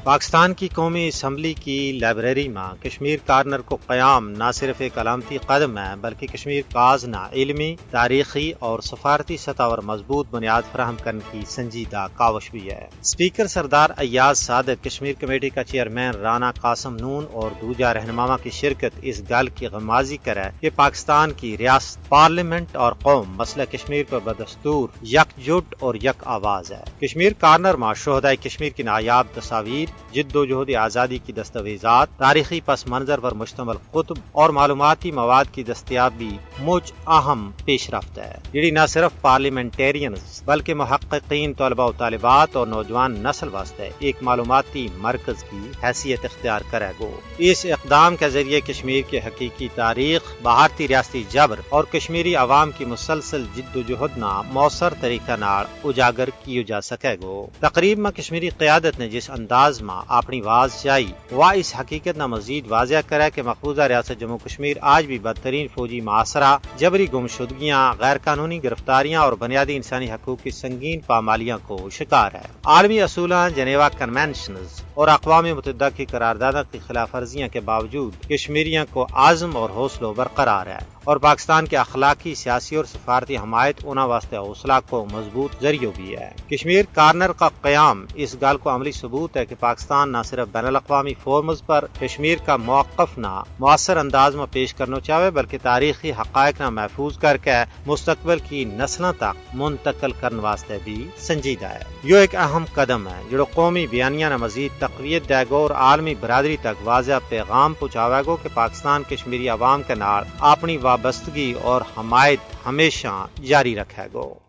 پاکستان کی قومی اسمبلی کی لائبریری میں کشمیر کارنر کو قیام نہ صرف ایک علامتی قدم ہے بلکہ کشمیر کاز نہ علمی، تاریخی اور سفارتی سطح پر مضبوط بنیاد فراہم کرنے کی سنجیدہ کاوش بھی ہے۔ اسپیکر سردار ایاز صادق، کشمیر کمیٹی کا چیئرمین رانا قاسم نون اور دوجا رہنما کی شرکت اس گل کی غمازی کرے کہ پاکستان کی ریاست، پارلیمنٹ اور قوم مسئلہ کشمیر پر بدستور یکجٹ اور یک آواز ہے۔ کشمیر کارنر میں شہدائے کشمیر کی نایاب تصاویر، جد و جہد آزادی کی دستاویزات، تاریخی پس منظر پر مشتمل کتب اور معلوماتی مواد کی دستیابی مجھ اہم پیش رفت ہے، جڑی نہ صرف پارلیمنٹیرینز بلکہ محققین، طلباء و طالبات اور نوجوان نسل واسطے ایک معلوماتی مرکز کی حیثیت اختیار کرے گو۔ اس اقدام کے ذریعے کشمیر کی حقیقی تاریخ، بھارتی ریاستی جبر اور کشمیری عوام کی مسلسل جد و جہد نہ مؤثر طریقہ نال اجاگر کیو جا سکے گو۔ تقریب میں کشمیری قیادت نے جس انداز میں اپنی واز چائی وہ اس حقیقت نہ مزید واضح کرے کہ مقبوضہ ریاست جموں کشمیر آج بھی بدترین فوجی محاصرہ، جبری گمشدگیاں، غیر قانونی گرفتاریاں اور بنیادی انسانی حقوق کی سنگین پامالیاں کو شکار ہے۔ عالمی اصولوں، جنیوا کنونشنز اور اقوام متحدہ کی قراردادوں کی خلاف ورزیوں کے باوجود کشمیریوں کو عزم اور حوصلہ برقرار ہے اور پاکستان کے اخلاقی، سیاسی اور سفارتی حمایت انہاں واسطے حوصلہ کو مضبوط ذریعہ بھی ہے۔ کشمیر کارنر کا قیام اس گل کو عملی ثبوت ہے کہ پاکستان نہ صرف بین الاقوامی فورمز پر کشمیر کا موقف نہ مؤثر انداز میں پیش کرنا چاہے بلکہ تاریخی حقائق نہ محفوظ کر کے مستقبل کی نسلوں تک منتقل کرنے واسطے بھی سنجیدہ ہے۔ یہ ایک اہم قدم ہے جو قومی بیانیہ نہ مزید تقویت دے گا اور عالمی برادری تک واضح پیغام پہنچاوے گا کہ پاکستان کشمیری عوام کے نال اپنی وابستگی اور حمایت ہمیشہ جاری رکھے گا۔